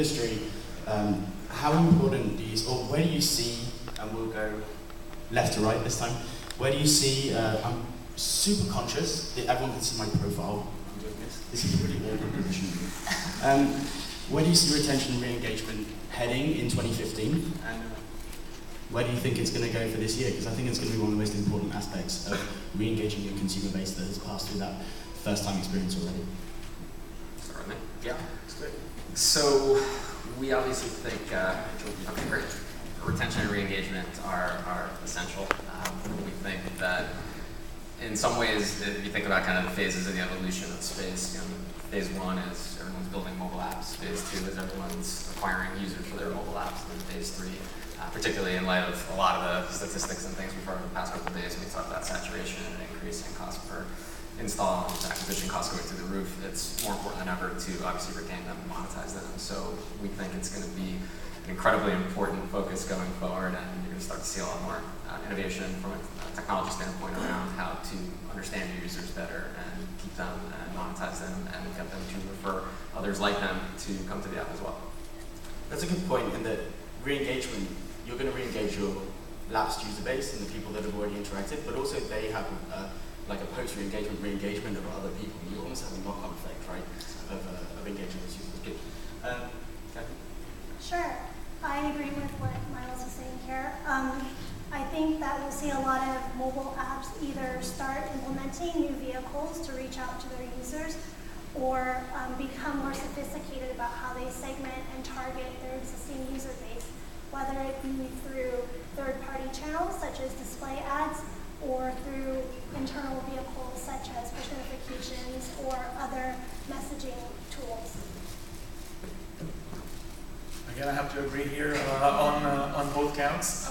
industry, how important do you, or where do you see, and we'll go left to right this time, where do you see, I'm super conscious that everyone can see my profile. I'm doing this. This is a really awkward position. Where do you see retention and re-engagement heading in 2015? And where do you think it's going to go for this year? Because I think it's going to be one of the most important aspects of re-engaging your consumer base that has passed through that first-time experience already. Certainly. Yeah, that's great. So we obviously think, okay, great. Retention and re-engagement are essential. We think that in some ways, if you think about kind of the phases of the evolution of space, phase one is everyone's building mobile apps. Phase two is everyone's acquiring users for their mobile apps. And then phase three, particularly in light of a lot of the statistics and things we've heard in the past couple of days, we talk about saturation and increasing cost per install and acquisition costs going through the roof. It's more important than ever to obviously retain them and monetize them. So we think it's going to be an incredibly important focus going forward, and you're going to start to see a lot more innovation from a technology standpoint around how to understand your users better and keep them and monetize them and get them to refer others like them to come to the app as well. That's a good point in that re-engagement, you're going to re-engage your lapsed user base and the people that have already interacted, but also they have like a post-re-engagement, re-engagement of other people. You almost have a knock-on effect, right, of engaging those users. Good. Kathryn? Sure. I agree with what Myles is saying here. I think that we'll see a lot of mobile apps either start implementing new vehicles to reach out to their users or become more sophisticated about how they segment and target their existing user base, whether it be through third-party channels such as display ads or through internal vehicles such as push notifications or other messaging tools. Again, I have to agree here on both counts.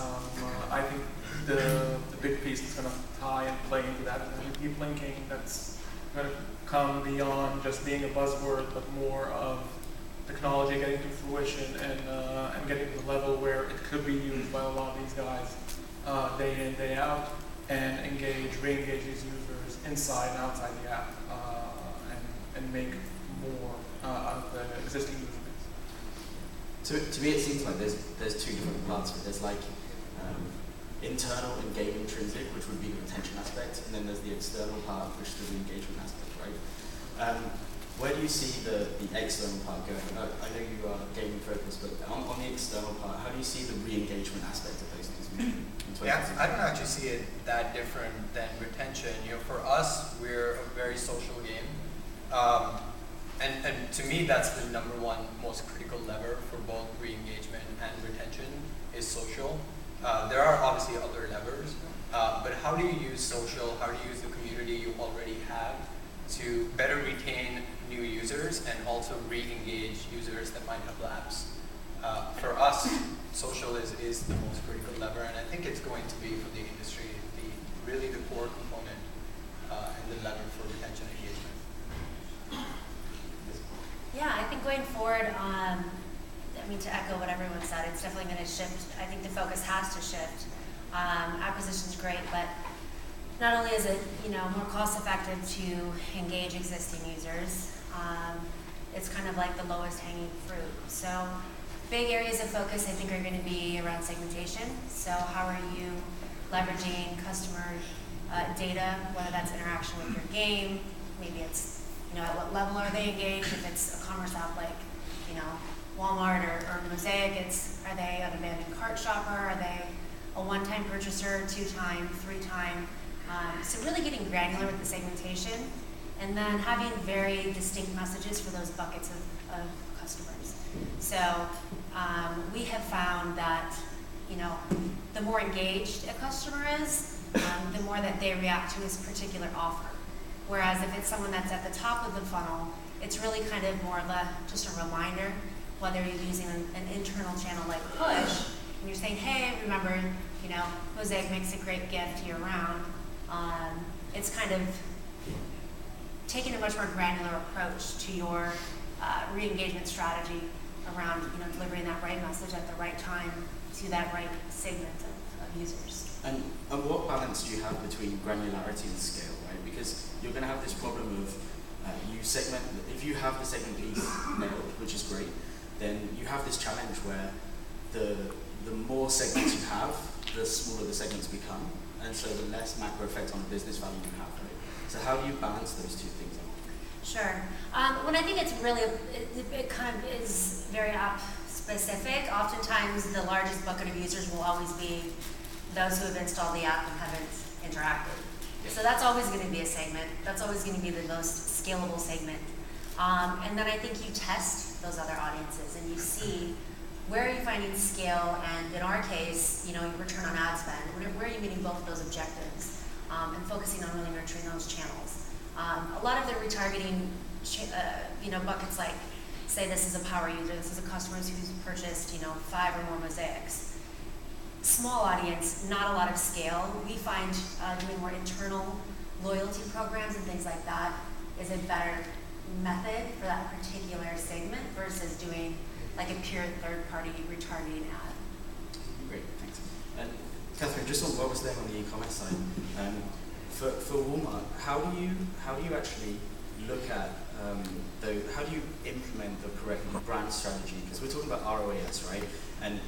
I think the big piece that's going to tie and play into that is going to be deep linking. That's going to come beyond just being a buzzword, but more of technology getting to fruition and getting to the level where it could be used by a lot of these guys day in, day out, and re-engage these users inside and outside the app and make more out of the existing user base. To me, it seems like there's two different parts of it. There's like internal and game intrinsic, which would be the retention aspect, and then there's the external part, which is the re-engagement aspect, right? Where do you see the external part going? I know you are gaming focused, but on the external part, how do you see the re-engagement aspect of those things moving in 2016? Yeah, I don't actually see it that different than retention. For us, we're a very social game. And to me, that's the number one most critical lever for both re-engagement and retention is social. There are obviously other levers, but how do you use social, how do you use the community you already have to better retain new users and also re-engage users that might have lapsed? For us, social is the most critical lever, and I think it's going to be for the industry really the core component and the lever for retention and engagement. Yeah, I think going forward, to echo what everyone said, it's definitely going to shift. I think the focus has to shift. Acquisition's great, but not only is it more cost-effective to engage existing users, it's kind of like the lowest hanging fruit. So big areas of focus I think are going to be around segmentation. So how are you leveraging customer data, whether that's interaction with your game, maybe it's at what level are they engaged? If it's a commerce app like Walmart or Mosaic, are they an abandoned cart shopper? Are they a one-time purchaser, two-time, three-time? So really getting granular with the segmentation, and then having very distinct messages for those buckets of customers. So we have found that the more engaged a customer is, the more that they react to this particular offer. Whereas if it's someone that's at the top of the funnel, it's really kind of more of just a reminder, whether you're using an internal channel like Push, and you're saying, hey, remember, Mosaic makes a great gift year-round. It's kind of taking a much more granular approach to your re-engagement strategy around delivering that right message at the right time to that right segment of users. And what balance do you have between granularity and scale, right? Because you're going to have this problem of you segment. If you have the segment piece nailed, which is great, then you have this challenge where the more segments you have, the smaller the segments become, and so the less macro effect on the business value you have, right? So how do you balance those two things out? Sure. When I think it's really, it kind of is very app specific. Oftentimes the largest bucket of users will always be those who have installed the app and haven't interacted. So that's always going to be a segment. That's always going to be the most scalable segment. And then I think you test those other audiences and you see where are you finding scale, and in our case, you know, return on ad spend. Where are you meeting both of those objectives, and focusing on really nurturing those channels. A lot of the retargeting, you know, buckets like, say this is a power user, this is a customer who's purchased, you know, 5 or more mosaics. Small audience, not a lot of scale. We find doing more internal loyalty programs and things like that is a better method for that particular segment versus doing like a pure third-party retargeting ad. Great, thanks. And Kathryn, just on what was there on the e-commerce side, for Walmart, how do you actually look at how do you implement the correct brand strategy? Because we're talking about ROAS, right? And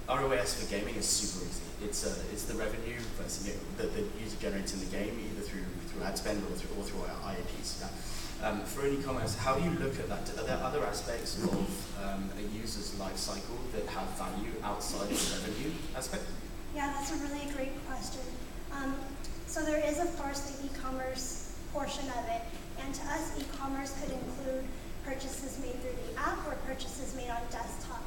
ROAS for gaming is super easy. It's the revenue versus, you know, that the user generates in the game, either through ad spend or through our IAPs. Yeah? For an e-commerce, how do you look at that? Are there other aspects of a user's life cycle that have value outside of the revenue aspect? Yeah, that's a really great question. So there is, of course, the e-commerce portion of it, and to us, e-commerce could include purchases made through the app or purchases made on desktop.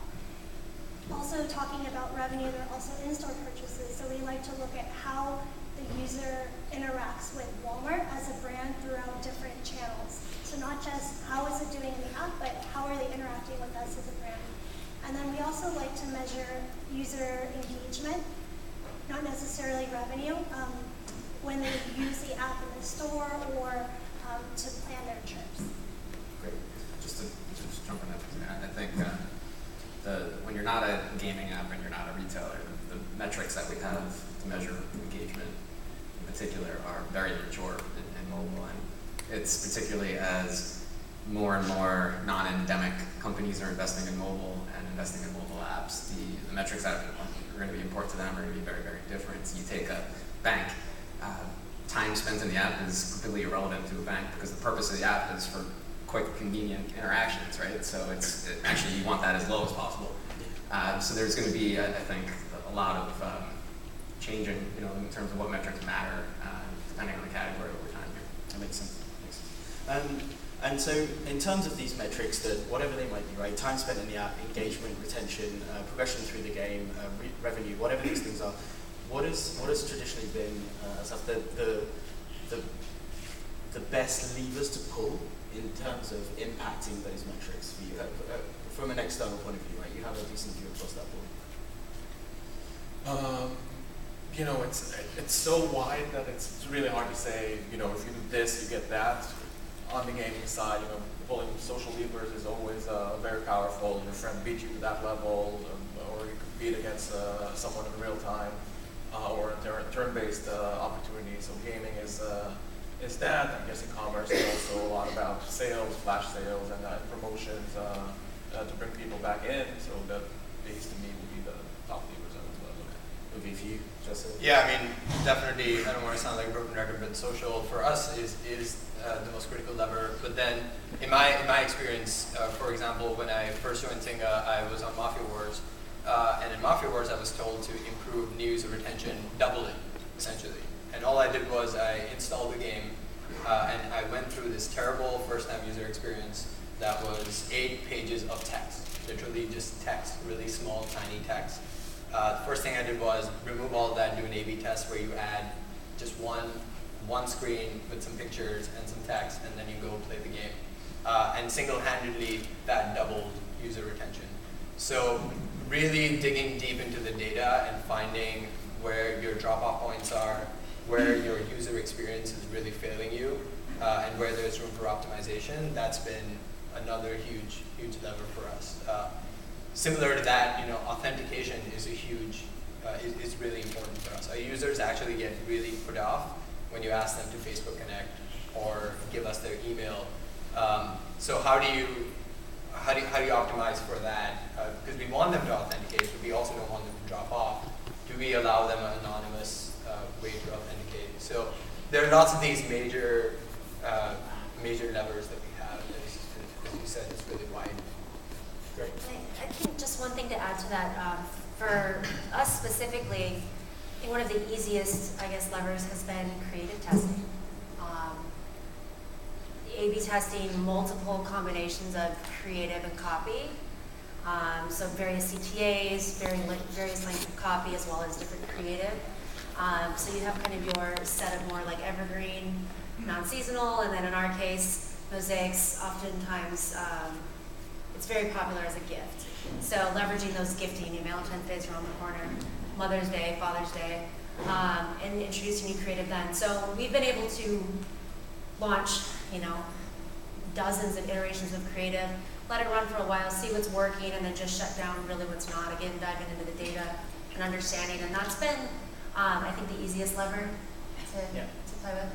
Also, talking about revenue, there are also in-store purchases, so we like to look at how the user interacts with Walmart as a brand throughout different channels. So not just how is it doing in the app, but how are they interacting with us as a brand. And then we also like to measure user engagement, not necessarily revenue, when they use the app in the store or to plan their trips. Great. Just to jump in that, I think when you're not a gaming app and you're not a retailer, the metrics that we have to measure engagement in particular are very mature in mobile, and it's particularly as more and more non-endemic companies are investing in mobile and investing in mobile apps, the metrics that are going to be important to them are going to be very, very different. So you take a bank, time spent in the app is completely irrelevant to a bank because the purpose of the app is for quick, convenient interactions, right? So actually you want that as low as possible. So there's going to be, I think, a lot of changing, you know, in terms of what metrics matter, depending on the category over time here. That makes sense. And so in terms of these metrics, that whatever they might be, right, time spent in the app, engagement, retention, progression through the game, revenue, whatever these things are, what has traditionally been Assaf, the best levers to pull in terms of impacting those metrics for you, from an external point of view, right? You have a decent view across that board. You know, it's so wide that it's really hard to say, you know, if you do this, you get that. On the gaming side, you know, pulling social levers is always very powerful. Your friend beats you to that level, or you compete against someone in real time, or turn-based opportunities. So gaming is that. I guess e-commerce is also a lot about sales, flash sales, and promotions to bring people back in. So these to me would be the top levers I would look at. Would be for you, Justin? Yeah, I mean, definitely, I don't want to sound like a broken record, but social for us is the most critical lever. But then, in my experience, for example, when I first joined Zynga, I was on Mafia Wars, and in Mafia Wars, I was told to improve new user retention, double it, essentially. And all I did was I installed the game, and I went through this terrible first-time user experience that was 8 pages of text, literally just text, really small, tiny text. The first thing I did was remove all of that and do an A/B test where you add just one screen with some pictures and some text, and then you go play the game. And single-handedly, that doubled user retention. So really digging deep into the data and finding where your drop-off points are, where your user experience is really failing you, and where there's room for optimization, that's been another huge lever for us. Similar to that, you know, authentication is is really important for us. Our users actually get really put off when you ask them to Facebook Connect or give us their email. So how how do you optimize for that? Because we want them to authenticate, but we also don't want them to drop off. Do we allow them an anonymous way to authenticate? So there are lots of these major levers that we have. As you said, it's really wide. Great. I think just one thing to add to that, for us specifically, I think one of the easiest, I guess, levers has been creative testing. A/B testing multiple combinations of creative and copy. So various CTAs, various lengths of copy, as well as different creative. So you have kind of your set of more like evergreen, non-seasonal, and then in our case, mosaics. Oftentimes, it's very popular as a gift. So leveraging those gifting, Valentine's Day is around the corner, Mother's Day, Father's Day, and introducing new creative then. So we've been able to launch, dozens of iterations of creative, let it run for a while, see what's working, and then just shut down really what's not. Again, diving into the data and understanding, and that's been, I think, the easiest lever to play with.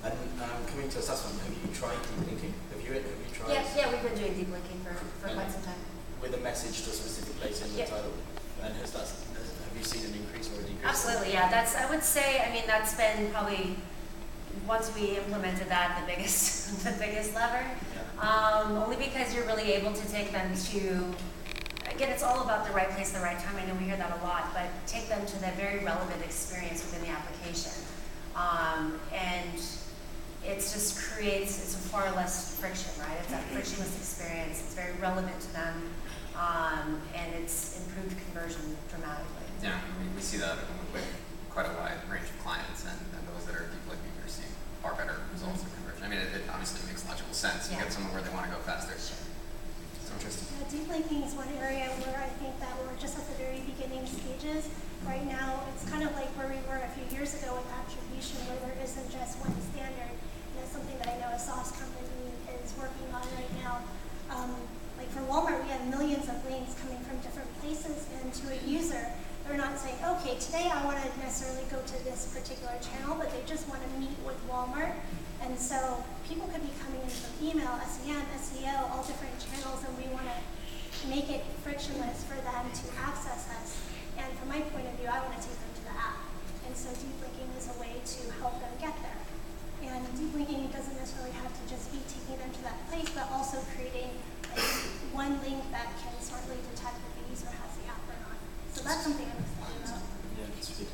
And coming to Assaf, have you tried deep linking? Have you tried? Yeah, we've been doing deep linking for quite some time. With a message to a specific place in the title, and have you seen an increase or a decrease? Absolutely, yeah. I would say, that's been probably, once we implemented that, the biggest lever. Yeah. Only because you're really able to take them to, again, it's all about the right place, the right time. I know we hear that a lot, but take them to that very relevant experience within the application. And it's just it's far less friction, right? It's that frictionless experience. It's very relevant to them, and it's improved conversion dramatically. Yeah, we see that with quite a wide range of clients, and those that are deep linking are seeing far better results in conversion. It obviously makes logical sense. You get someone where they want to go faster. Sure. It's interesting. Deep linking is one area where I think that we're just at the very beginning stages. Right now, it's kind of like where we were a few years ago with attribution, where there isn't just one standard. And that's something that I know a sauce company is working on right now. Like for Walmart, we have millions of links coming from different places, and to a user, they're not saying, okay, today I want to necessarily go to this particular channel, but they just want to meet with Walmart. And so people could be coming in from email, SEM, SEO, all different channels, and we want to make it frictionless for them to access us. And from my point of view, I want to take them to the app. And so deep linking is a way to help them get there. And deep linking doesn't necessarily have to just be taking them to that place, but also creating one link that can smartly detect if the user has the app or not. So that's something I'm excited about. Yeah, that's good.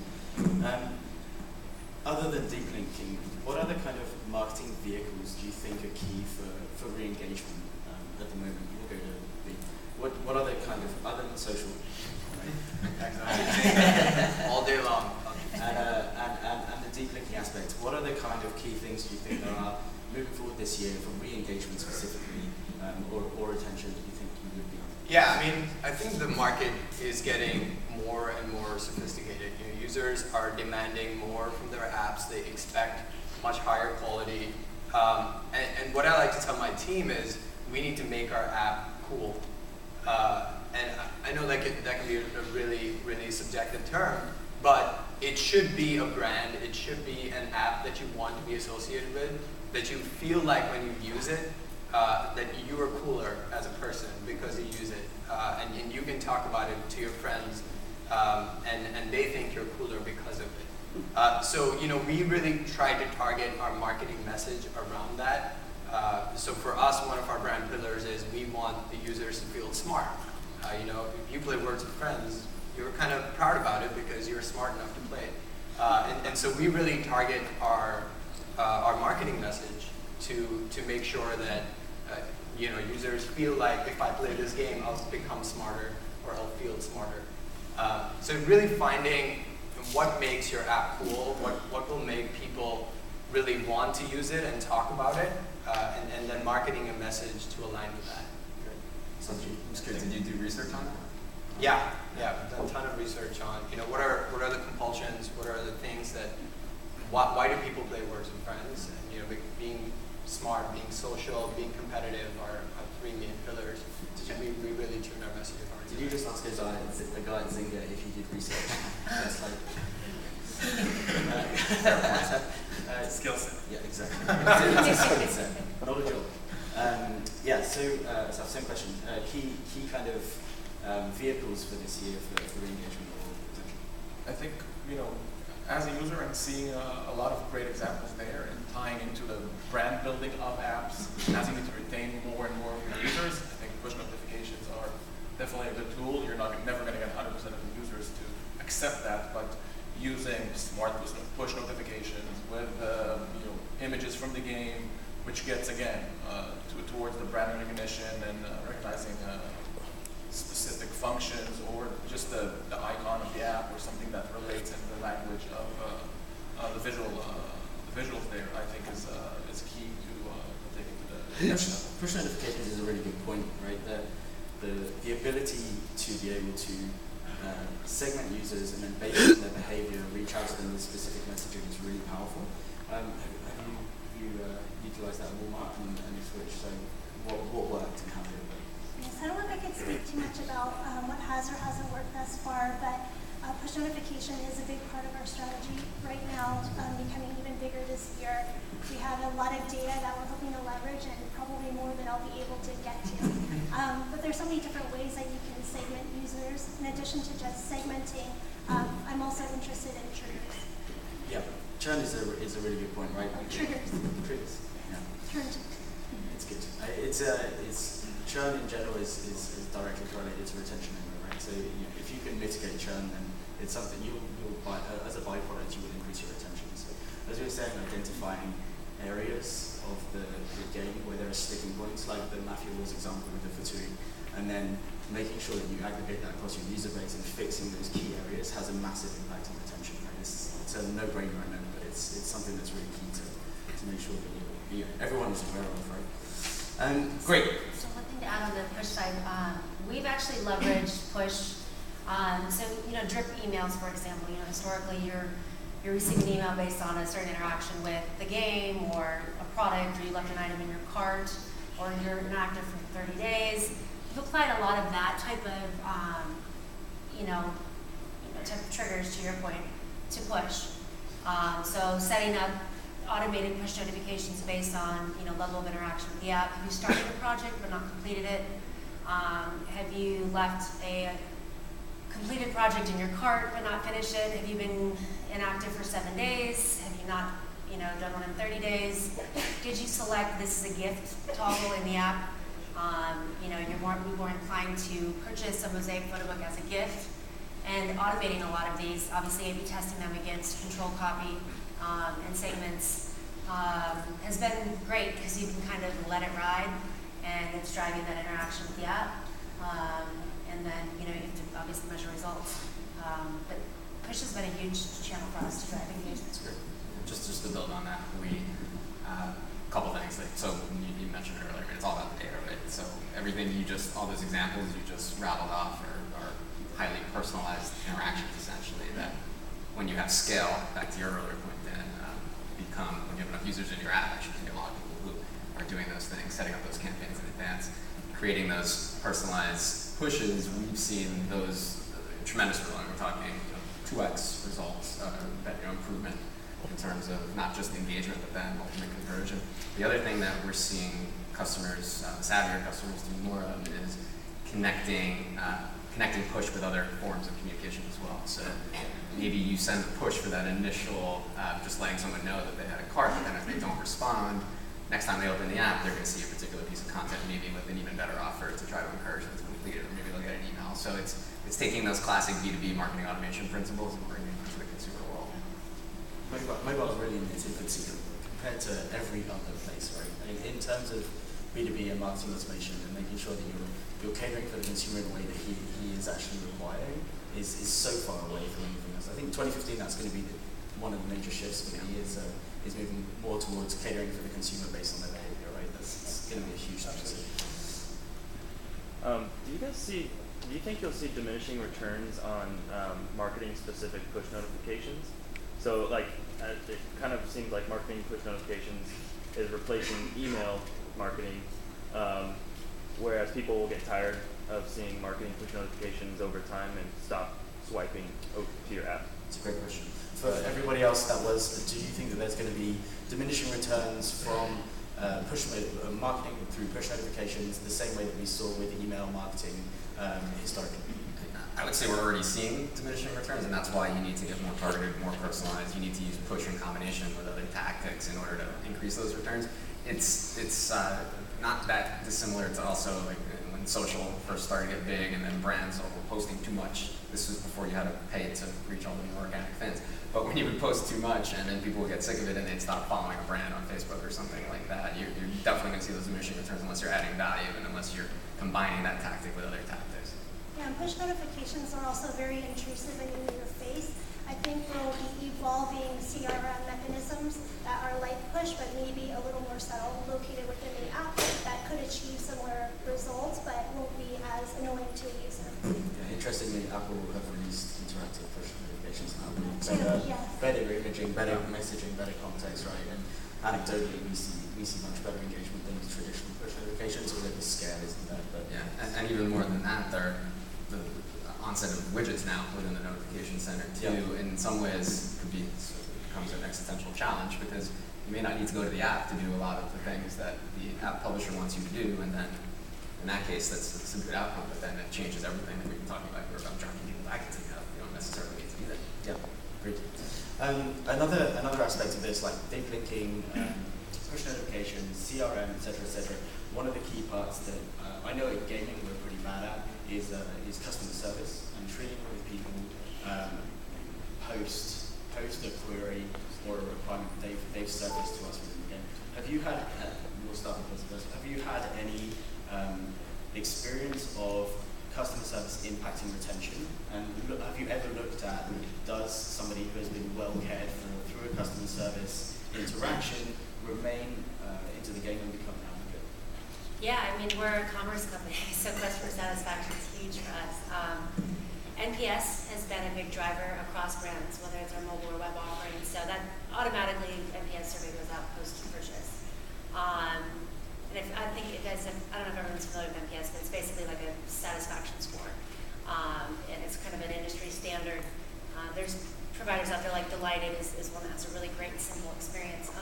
Other than deep linking, what other kind of marketing vehicles do you think are key for re-engagement at the moment? We'll go to B. What other kind of, other than social, All day long. and the deep linking aspect, what are the kind of key things do you think there are moving forward this year for re-engagement specifically, or retention do you think you would be? Yeah, I think the market is getting more and more sophisticated. Users are demanding more from their apps. They expect much higher quality. And what I like to tell my team is we need to make our app cool. And I know that can be a really, really subjective term, but it should be a brand. It should be an app that you want to be associated with, that you feel like when you use it, that you are cooler as a person because you use it. And you can talk about it to your friends, and they think you're cooler because of it. So we really try to target our marketing message around that. So for us, one of our brand pillars is we want the users to feel smart. If you play Words with Friends, you're kind of proud about it because you're smart enough to play it. And so we really target our marketing message to make sure that users feel like if I play this game, I'll become smarter or I'll feel smarter. So really finding what makes your app cool, what will make people really want to use it and talk about it, and then marketing a message to align with that. That's good. Did you do research on that? Yeah, we've done a ton of research on what are the compulsions, what are the things that why do people play Words with Friends, and being smart, being social, being competitive are three main pillars. We really tune our message apart. Did you just ask the guy at Zynga if he did research? That's like skill set. Yeah, exactly. It's a skill set, not a job. Yeah, so Assaf, same question. Key kind of vehicles for this year for re-engagement or retention? I think, as a user, I'm seeing a lot of great examples there and tying into the brand building of apps, as you need to retain more and more of your users. I think push notifications are definitely a good tool. You're never going to get 100% of the users to accept that, but using smart push notifications with images from the game, which gets again towards the brand recognition and recognizing specific functions or just the icon of the app or something that relates in the language of the visuals there, I think is key to taking to the next level. Push notifications is a really good point, right? The ability to be able to segment users and then based on their behavior reach out to them with specific messaging is really powerful. Have you utilized that at Walmart and Switch? So what worked and how did it work? Yes, I don't know if I could speak too much about what has or hasn't worked thus far, but push notification is a big part of our strategy right now, becoming even bigger this year. We have a lot of data that we're hoping to leverage and probably more than I'll be able to get to. But there's so many different ways that you can segment users. In addition to just segmenting, I'm also interested in triggers. Yeah, churn is a really good point, right? Triggers. Yeah. It's good. It's churn in general is directly correlated to retention anyway, right? So if you can mitigate churn, then it's something you'll as a byproduct you will increase your retention. So as we were saying, identifying areas of the game where there are sticking points, like the Mafia Wars example with the fatigue, and then making sure that you aggregate that across your user base and fixing those key areas has a massive impact on retention. Right? It's a no-brainer, I know, but it's something that's really key to make sure that everyone is aware of, right? Great. So one thing to add on the push side, we've actually leveraged push. So drip emails, for example. Historically, you're receiving an email based on a certain interaction with the game or a product, or you left an item in your cart, or you're inactive for 30 days. We've applied a lot of that type of, type of triggers, to your point, to push. So setting up automated push notifications based on level of interaction with the app. Have you started a project but not completed it? Have you left a completed project in your cart but not finished it? Have you been inactive for 7 days? Have you not done one in 30 days? Did you select this is a gift toggle in the app? You're more inclined to purchase a Mosaic photo book as a gift, and automating a lot of these, obviously A/B testing them against control copy and segments has been great because you can kind of let it ride, and it's driving that interaction with the app. And then you have to obviously measure results. But push has been a huge channel for us to drive engagement. That's great. Just to build on that, we a couple things. So you mentioned it earlier, it's all about the data, right? So everything all those examples you just rattled off are highly personalized interactions, essentially. That when you have scale, back to your earlier point, then when you have enough users in your app, actually, you have a lot of people who are doing those things, setting up those campaigns in advance, creating those personalized pushes. We've seen those tremendous results. We're talking 2x results, improvement in terms of not just engagement, but then ultimate conversion. The other thing that we're seeing customers, savvier customers, do more of is connecting push with other forms of communication as well. So maybe you send a push for that initial, just letting someone know that they had a cart, but then if they don't respond, next time they open the app, they're going to see a particular piece of content, maybe with an even better offer to try to encourage them to complete it, or maybe they'll get an email. So it's taking those classic B2B marketing automation principles and bringing them to the consumer world. Mobile is really in its infancy compared to every other place, right? In terms of B2B and marketing automation and making sure that you're catering for the consumer in a way that he is actually requiring is so far away from anything else. I think 2015 that's going to be one of the major shifts for me is moving more towards catering for the consumer based on their behavior, right? It's going to be a huge shift. Do you think you'll see diminishing returns on marketing specific push notifications? So it kind of seems like marketing push notifications is replacing email marketing, whereas people will get tired of seeing marketing push notifications over time and stop swiping to your app. It's a great question. For everybody else do you think that there's going to be diminishing returns from marketing through push notifications, the same way that we saw with email marketing historically? I would say we're already seeing diminishing returns, and that's why you need to get more targeted, more personalized. You need to use push in combination with other tactics in order to increase those returns. It's not that dissimilar to also like when social first started to get big, and then brands were posting too much. This was before you had to pay to reach all the new organic fans. But when you would post too much, and then people would get sick of it, and they'd stop following a brand on Facebook or something like that, you're definitely going to see those diminishing returns unless you're adding value and unless you're combining that tactic with other tactics. Yeah, and push notifications are also very intrusive and in your face. I think we'll be evolving CRM mechanisms that are like push, but maybe a little more subtle, located within the app that could achieve similar results, but won't be as annoying to a user. Yeah, interestingly, Apple have released interactive push notifications now. Yes. Better imaging, better messaging, better context, right? And anecdotally, we see much better engagement than the traditional push notifications, although the scale isn't there. But yeah, and even more than that, the onset of widgets now within the notification center too. Yeah. In some ways, becomes an existential challenge because you may not need to go to the app to do a lot of the things that the app publisher wants you to do, and then in that case, that's a good outcome. But then it changes everything that we've been talking about here about driving people back into the app. You don't necessarily need to do that. Yeah, great. Another aspect of this, like big linking, push notifications, CRM, etc. One of the key parts that I know in gaming we're pretty bad at is customer service and treating with people post a query or a requirement they've surfaced to us within the game. Have you had? We'll start with this first. Have you had any experience of customer service impacting retention? And have you ever looked at, does somebody who has been well cared for through a customer service interaction remain into the game and become an advocate? Yeah, I mean, we're a commerce company, so customer satisfaction is huge for us. NPS has been a big driver across brands, whether it's our mobile or web offerings, so that automatically NPS survey goes out post-purchase. And I think you guys have, I don't know if everyone's familiar with NPS, but it's basically like a satisfaction score. And it's kind of an industry standard. There's providers out there like Delighted is one that has a really great and simple experience.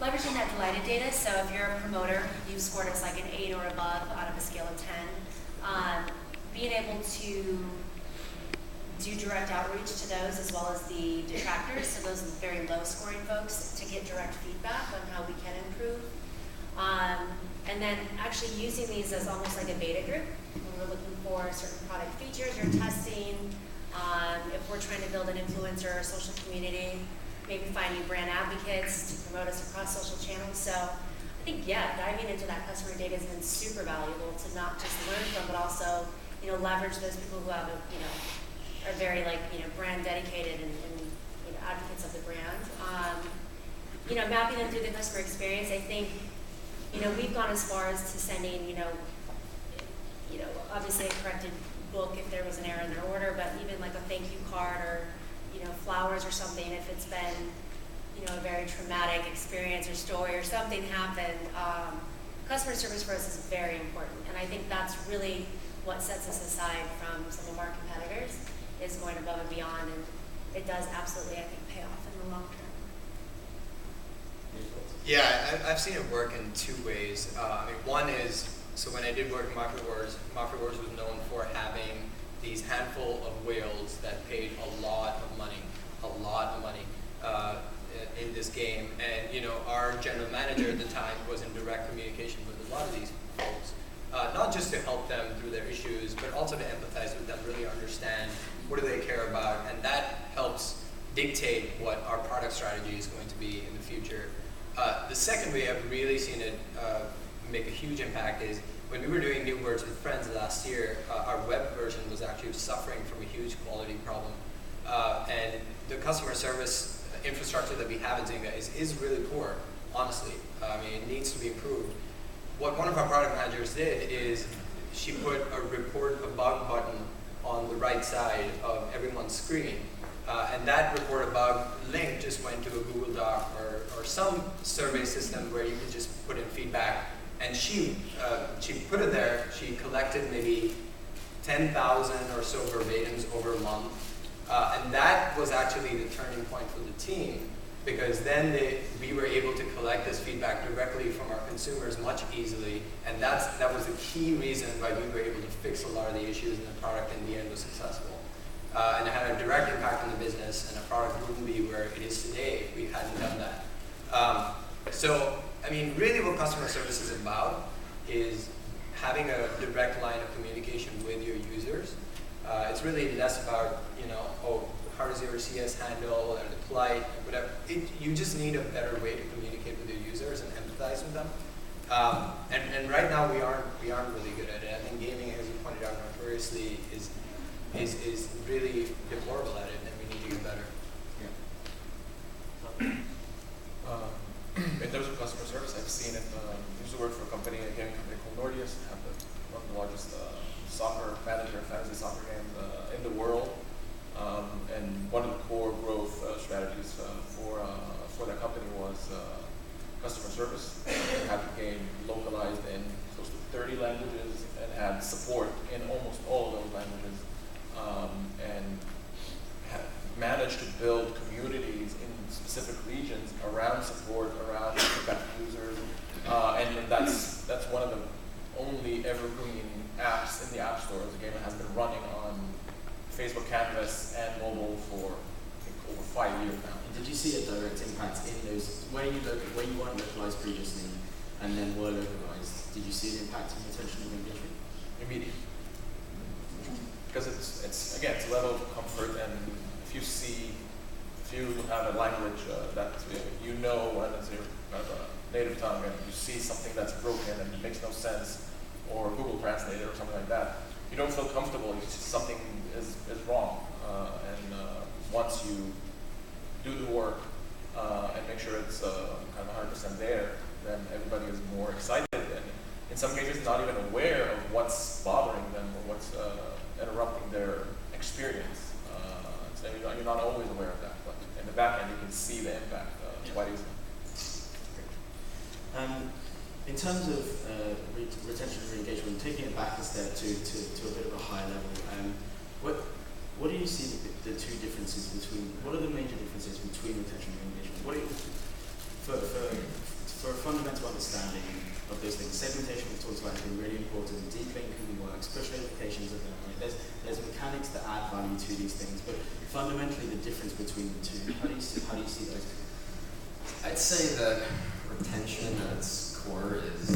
Leveraging that Delighted data, so if you're a promoter, you've scored us like an 8 or above out of a scale of 10. Being able to do direct outreach to those as well as the detractors, so those very low scoring folks, to get direct feedback on how we can improve. And then actually using these as almost like a beta group when we're looking for certain product features or testing. If we're trying to build an influencer or social community, maybe finding brand advocates to promote us across social channels. So I think, yeah, diving into that customer data has been super valuable to not just learn from, but also, leverage those people who have, are very brand dedicated and advocates of the brand. Mapping them through the customer experience, I think, we've gone as far as to sending, obviously a corrected book if there was an error in their order, but even like a thank you card or, flowers or something if it's been, a very traumatic experience or story or something happened. Customer service for us is very important, and I think that's really what sets us aside from some of our competitors, is going above and beyond, and it does absolutely, I think, pay off in the long term. Yeah, I've seen it work in two ways. One is, so when I did work in Market Wars was known for having these handful of whales that paid a lot of money in this game. And our general manager at the time was in direct communication with a lot of these folks, not just to help them through their issues, but also to empathize with them, really understand what do they care about, and that helps dictate what our product strategy is going to be in the future. The second way I've really seen it make a huge impact is when we were doing New Words with Friends last year, our web version was actually suffering from a huge quality problem. And the customer service infrastructure that we have in Zynga is really poor, honestly. It needs to be improved. What one of our product managers did is she put a report a bug button on the right side of everyone's screen. And that report a bug link just went to a Google Doc or some survey system where you could just put in feedback. And she put it there. She collected maybe 10,000 or so verbatims over a month. And that was actually the turning point for the team, because then we were able to collect this feedback directly from our consumers much easily, and that was the key reason why we were able to fix a lot of the issues, and the product in the end was successful. And it had a direct impact on the business, and the product wouldn't be where it is today if we hadn't done that. So, I mean, really what customer service is about is having a direct line of communication with your users. It's really less about, how does your CS handle, or the polite, whatever. You just need a better way to communicate with your users and empathize with them. And right now we aren't really good at it. I think gaming, as you pointed out, notoriously is really deplorable at it, and we need to get better. In terms of customer service, I've seen it. I used to work for a gaming company called Nordeus. They have one of the largest fantasy soccer games in the world. And one of the core growth strategies for that company was customer service. They had the game localized in close to 30 languages and had support in almost all of those languages. And managed to build communities in specific regions around support, around feedback users, and that's one of the only evergreen apps in the App Store. The game that has been running on Facebook Canvas and mobile for I think over 5 years now. Did you see a direct impact in those where you weren't localized previously and then were localized? Did you see the impact in retention and engagement? Immediate. Because it's a level of comfort, and if you have a language that you know and it's your kind of a native tongue, and you see something that's broken and it makes no sense, or Google Translate it or something like that, you don't feel comfortable. You see something is wrong, and once you do the work and make sure it's kind of 100% there, then everybody is more excited, and in some cases not even aware of what's bothering them or what's interrupting their experience. So you're not always aware of that, but in the back end you can see the impact quite easily. In terms of retention and re-engagement, taking it back a step to a bit of a higher level, what do you see the two differences between? What are the major differences between retention and engagement? For a fundamental understanding of those things, segmentation we talked about has been really important. Deep linking works, push notifications are there. There's mechanics that add value to these things, but fundamentally the difference between the two. How do you see those two? I'd say that retention at its core is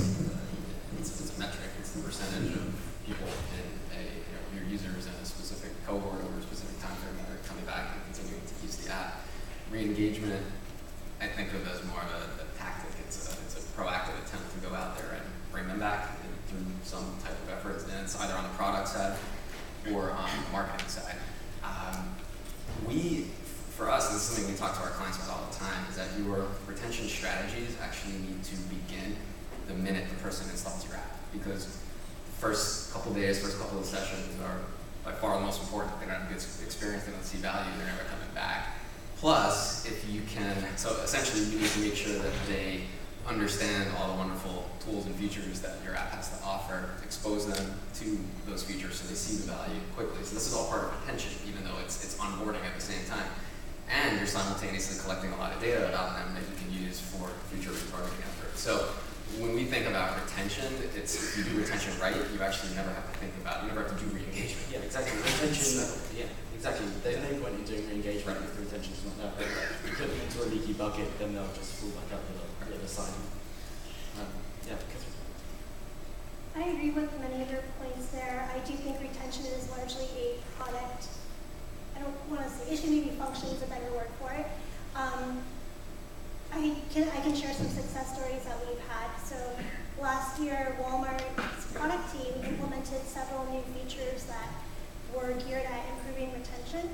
it's a metric. It's the percentage of people in your users in a specific cohort over a specific time frame that are coming back and continuing to use the app. Re-engagement, I think of as more of a tactic. It's a proactive attempt to go out there and bring them back through some type of efforts, and it's either on the product side or on the marketing side. For us, and this is something we talk to our clients about all the time, is that your retention strategies actually need to begin the minute the person installs your app, because the first couple days, first couple of sessions are by far the most important. They don't have a good experience, they don't see value, they're never coming back. Plus, if you can, so essentially you need to make sure that they understand all the wonderful tools and features that your app has to offer, expose them to those features so they see the value quickly. So this is all part of retention, even though it's onboarding at the same time. And you're simultaneously collecting a lot of data about them that you can use for future retargeting efforts. So when we think about retention, it's if you do retention right, you actually never have to think about it. You never have to do re-engagement. Yeah, exactly. Retention, exactly. There's no point in doing re-engagement if the retention's not there. You put them into a leaky bucket, then they'll just fall back up the other side. Kathryn. I agree with many of your points there. I do think retention is largely a product. I don't want to say issue, maybe function is a better word for it. I can share some success stories that we've had. So last year, Walmart's product team implemented several new features that were geared at improving retention.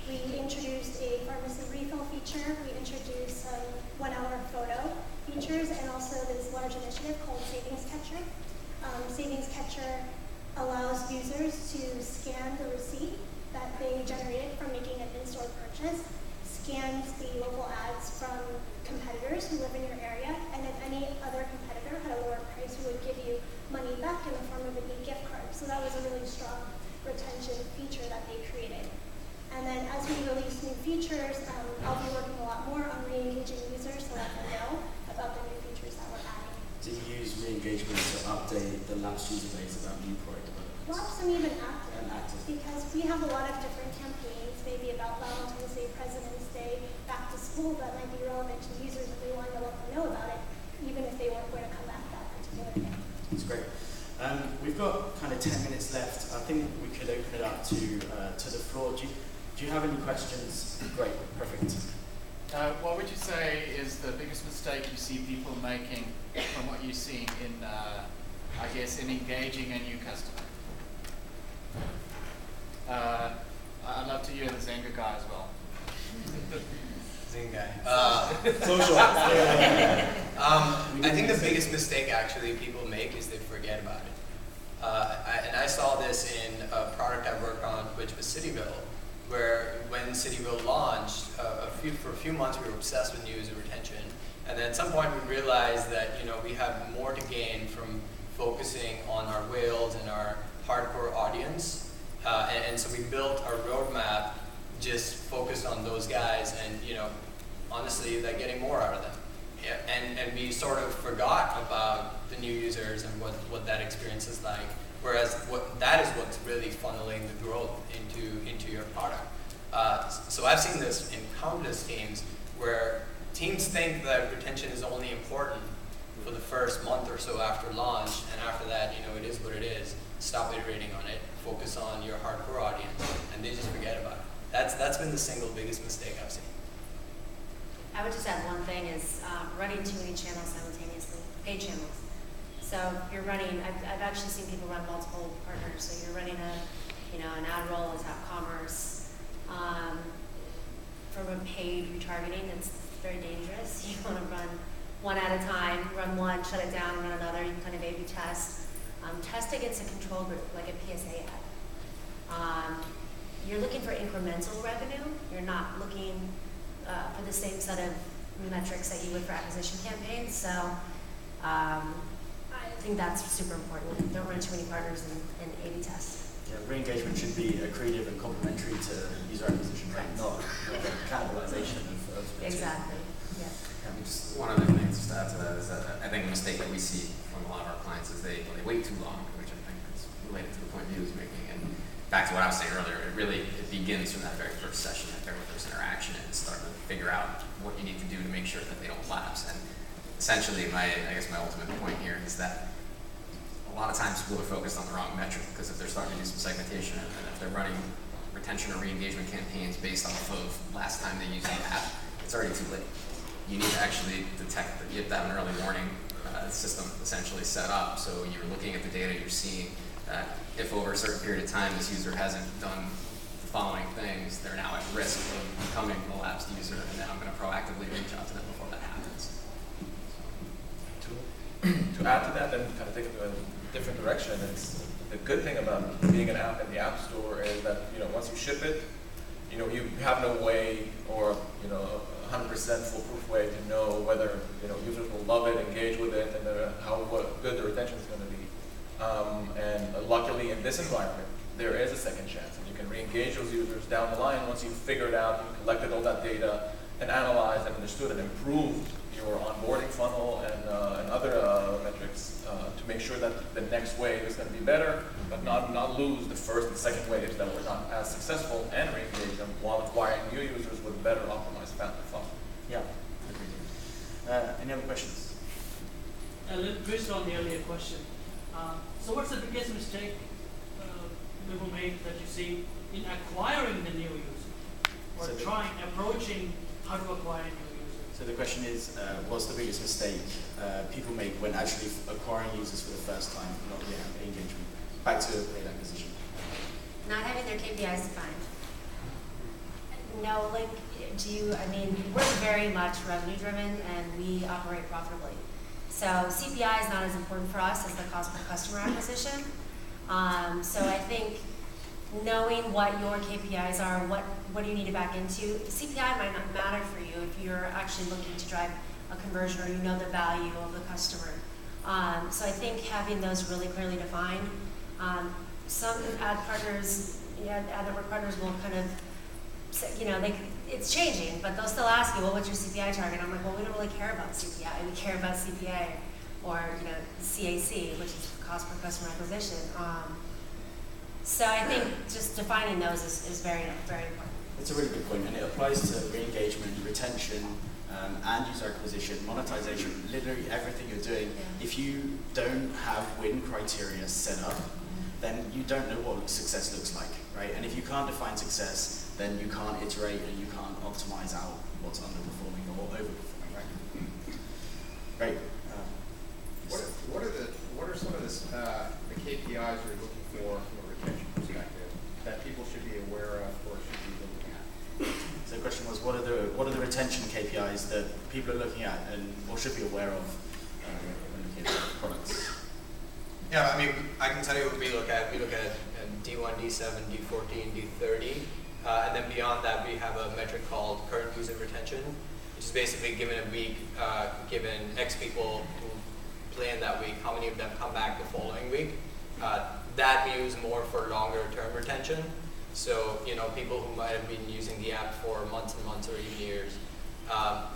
We introduced a pharmacy refill feature. We introduced some 1-hour photo features, and also this large initiative called Savings Catcher. Savings Catcher allows users to scan the receipt that they generated from making an in-store purchase, scans the local ads from competitors who live in your area, and if any other competitor had a lower price, we would give you money back in the form of an e-gift card. So that was a really strong retention feature that they created. And then as we release new features, I'll be working a lot more on re-engaging users so let them know about the new features that we're adding. Do you use re-engagement to update the lapsed user base about new product development? Lots and even active. And active. Because we have a lot of different campaigns, maybe about Valentine's Day, President's Day, back to school, that might be relevant to users if we want to let them know about it, even if they weren't going to come back that particular day. That's great. We've got kind of 10 minutes left. I think we could open it up to the floor. Do you have any questions? Great, perfect. What would you say is the biggest mistake you see people making from what you've seen in, I guess, in engaging a new customer? I'd love to hear the Zenga guy as well. Zenga. Social. I think the biggest mistake actually people make is they forget about it. And I saw this in a product I worked on, which was Cityville, where when Cityville launched, for a few months we were obsessed with new user retention. And then at some point we realized that we have more to gain from focusing on our whales and our hardcore audience. And so we built our roadmap just focused on those guys and, honestly, like getting more out of them. Yeah, and we sort of forgot about the new users and what that experience is like. Whereas that is what's really funneling the growth into your product. So I've seen this in countless teams where teams think that retention is only important for the first month or so after launch, and after that, it is what it is. Stop iterating on it. Focus on your hardcore audience, and they just forget about it. That's been the single biggest mistake I've seen. I would just add one thing is running too many channels simultaneously, paid channels. So if you're running, I've actually seen people run multiple partners. So you're running an ad roll, a top commerce. From a paid retargeting, it's very dangerous. You want to run one at a time, run one, shut it down, run another. You can kind of A/B test. Test against a control group, like a PSA ad. You're looking for incremental revenue. You're not looking for the same set of metrics that you would for acquisition campaigns. So I think that's super important. Don't run too many partners and A/B tests. Yeah, re-engagement should be accretive and complementary to user acquisition, right? Not cannibalization of Exactly. Yeah. Just one other thing just to add to that is that I think a mistake that we see from a lot of our clients is they wait too long, which I think is related to the point you was making. And back to what I was saying earlier, it begins from that very first session, that very first interaction, and starting to figure out what you need to do to make sure that they don't lapse. And essentially, my ultimate point here is that a lot of times people are focused on the wrong metric, because if they're starting to do some segmentation and if they're running retention or re-engagement campaigns based off of last time they used the app, it's already too late. You need to actually detect that you have to have an early warning system essentially set up, so you're looking at the data, you're seeing that if over a certain period of time this user hasn't done the following things, they're now at risk of becoming a lapsed user, and then I'm going to proactively reach out to them before that happens. To add to that and kind of take it to a different direction, it's the good thing about being an app in the App Store is that once you ship it, you have no way or 100% foolproof way to know whether users will love it, engage with it, and what good the retention is going to be. And luckily in this environment, there is a second chance, and you can re-engage those users down the line once you've figured out, you collected all that data, and analyzed and understood and improved your onboarding funnel and other metrics to make sure that the next wave is going to be better, but not lose the first and second waves that were not as successful, and re-engage them while acquiring new users with better optimized funnel. Yeah. Any other questions? A little twist on the earlier question. So what's the biggest mistake people make that you see in acquiring the new user, or approaching how to acquire a new user? So the question is, what's the biggest mistake people make when actually acquiring users for the first time, not yet having engagement? Back to paid acquisition. Not having their KPIs defined. No, we're very much revenue driven and we operate profitably. So CPI is not as important for us as the cost per customer acquisition. So I think knowing what your KPIs are, what do you need to back into, CPI might not matter for you if you're actually looking to drive a conversion or you know the value of the customer. So I think having those really clearly defined, some ad network partners will kind of so, it's changing, but they'll still ask you, well, what's your CPI target? I'm like, well, we don't really care about CPI. We care about CPA or, CAC, which is cost per customer acquisition. So I think just defining those is very, very important. It's a really good point, and it applies to re-engagement, retention, and user acquisition, monetization, literally everything you're doing. Yeah. If you don't have win criteria set up, then you don't know what success looks like, right? And if you can't define success, then you can't iterate and you can't optimize out what's underperforming or overperforming, right? Right. What are some of the KPIs you're looking for from a retention perspective that people should be aware of or should be looking at? So the question was, what are the retention KPIs that people are looking at and or should be aware of when looking at products? Yeah, I mean, I can tell you what we look at. We look at D1, D7, D14, D30, and then beyond that, we have a metric called current user retention, which is basically given a week, given X people who play in that week, how many of them come back the following week. That we use more for longer term retention. So, people who might have been using the app for months and months or even years.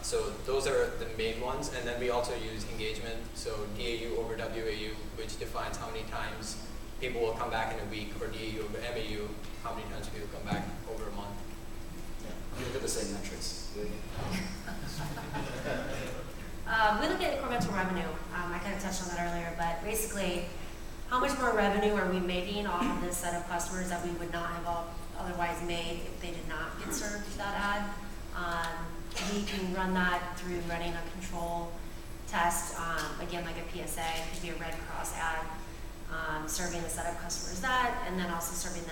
So those are the main ones, and then we also use engagement, so DAU over WAU, which defines how many times people will come back in a week, or DAU over MAU, how many times people come back over a month. Yeah, we look at the same metrics. We look at incremental revenue. I kind of touched on that earlier, but basically, how much more revenue are we making off of this set of customers that we would not have otherwise made if they did not get served that ad? We can run that through running a control test, again, like a PSA, it could be a Red Cross ad, serving a set of customers that, and then also serving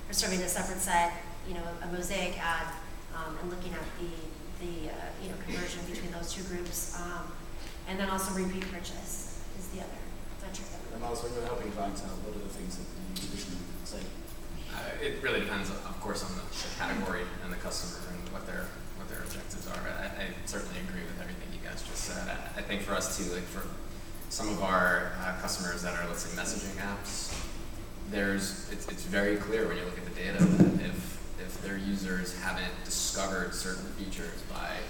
a separate set, a mosaic ad, and looking at the conversion between those two groups, and then also repeat purchase is the other metric that we look at. Myles, when you're helping clients out, what are the things that you traditionally say? It really depends, of course, on the category and the customer and what their objectives are. I certainly agree with everything you guys just said. I think for us too, like for some of our customers that are, let's say, messaging apps, it's very clear when you look at the data that if their users haven't discovered certain features by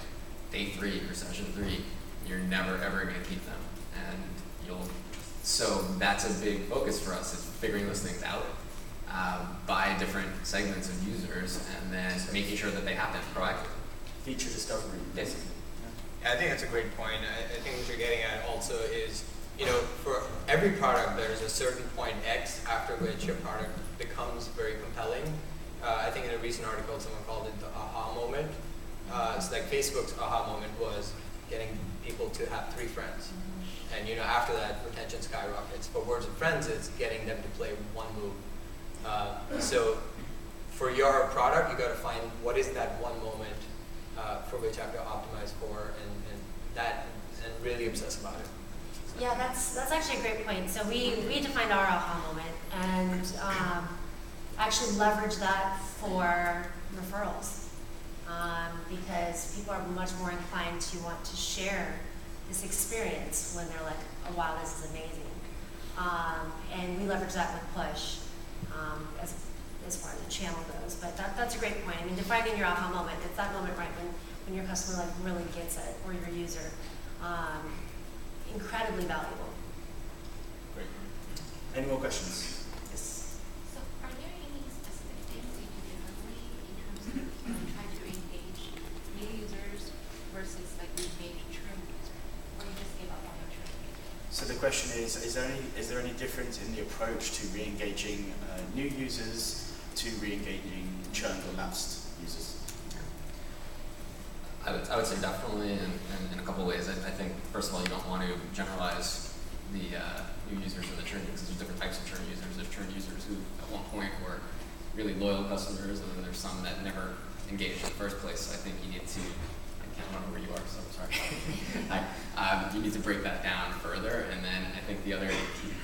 day 3 or session 3, you're never ever going to keep them, and so that's a big focus for us, is figuring those things out by different segments of users, and then making sure that they happen proactively. Feature discovery, basically. Yeah, I think that's a great point. I think what you're getting at also is, for every product, there's a certain point X after which your product becomes very compelling. I think in a recent article, someone called it the aha moment. It's like Facebook's aha moment was getting people to have 3 friends. And after that, retention skyrockets. For Words of Friends, it's getting them to play one move. So for your product, you got to find what is that one moment for which I have to optimize for, and really obsess about it. Yeah, that's actually a great point. So we defined our aha moment and actually leverage that for referrals because people are much more inclined to want to share this experience when they're like, oh wow, this is amazing. And we leverage that with push as far as the channel goes. But that's a great point. I mean, defining your aha moment, it's that moment right when your customer really gets it, or your user. Incredibly valuable. Great. Any more questions? Yes. So are there any specific things that you do differently in terms of trying to engage new users versus engage churn users? Or you just give up on your churn users? So the question is there any difference in the approach to re-engaging new users to re-engaging churned or lapsed users? I would say definitely in a couple of ways. I think, first of all, you don't want to generalize the new users or the churn users. There's different types of churn users. There's churn users who at one point were really loyal customers, and then there's some that never engaged in the first place. So I think you need to, I can't remember where you are, so I'm sorry. You need to break that down further, and then I think the other key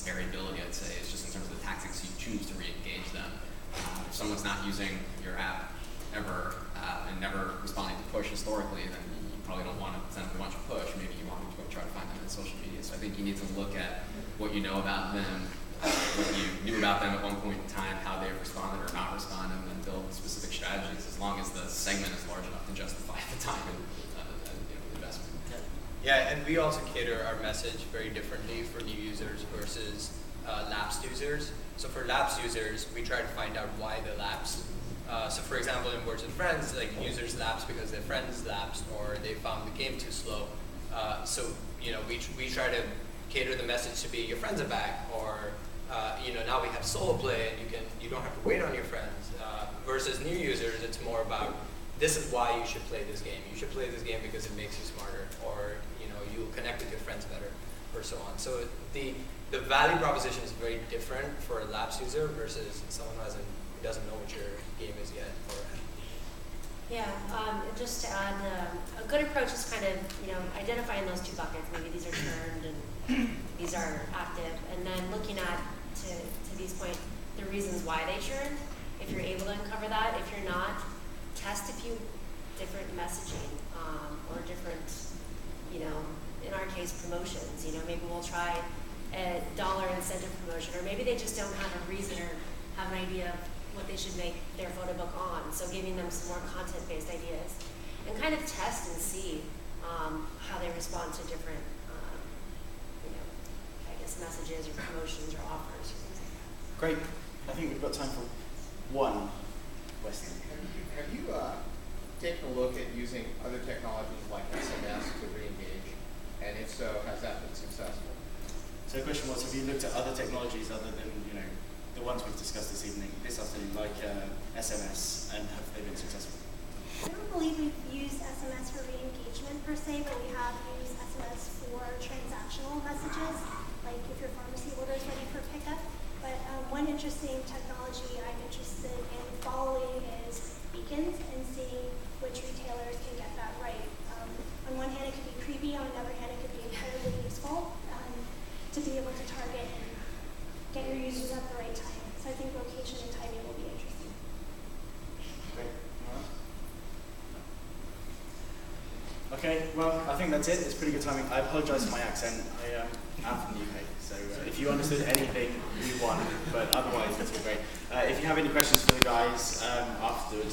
variability, I'd say, is just in terms of the tactics you choose to re-engage them. If someone's not using your app ever and never responding to push historically, then you probably don't want to send them a bunch of push. Maybe you want to go try to find them in social media. So I think you need to look at what you know about them, what you knew about them at one point in time, how they've responded or not responded, and then build specific strategies as long as the segment is large enough to justify the time and investment. Yeah, and we also cater our message very differently for new users versus lapsed users. So for lapsed users, we try to find out why they lapsed. So for example, in Words with Friends, like users lapse because their friends lapsed or they found the game too slow. So we try to cater the message to be your friends are back, or now we have solo play and you don't have to wait on your friends. Versus new users, it's more about this is why you should play this game. You should play this game because it makes you smarter, or you'll connect with your friends better, or so on. So the value proposition is very different for a lapsed user versus someone who doesn't know what your game is yet. Yeah, just to add, a good approach is kind of, identifying those two buckets. Maybe these are turned and these are active, and then looking at, to these point, the reasons why they churned. If you're able to uncover that, if you're not, test a few different messaging or different, in our case, promotions. Maybe we'll try a dollar incentive promotion, or maybe they just don't have a reason or have an idea of what they should make their photo book on. So giving them some more content-based ideas, and kind of test and see how they respond to different, messages or promotions or offers or things like that. Great. I think we've got time for one question. Have you taken a look at using other technologies like SMS to re-engage? And if so, has that been successful? So the question was, have you looked at other technologies other than the ones we've discussed this afternoon, like SMS, and have they been successful? I don't believe we've used SMS for re-engagement per se, but we have used SMS for transactional messages, like if your pharmacy order is ready for pickup. But one interesting technology I'm interested in following is beacons and seeing which retailers can get that right. On one hand, it could be creepy. On another hand, it could be incredibly useful to be able to target and get your users at the right time. So I think location and timing will be interesting. Great. Okay, well, I think that's it. It's pretty good timing. I apologize for my accent. I am from the UK, so if you understood anything, we won, but otherwise, that's all great. If you have any questions for the guys afterwards,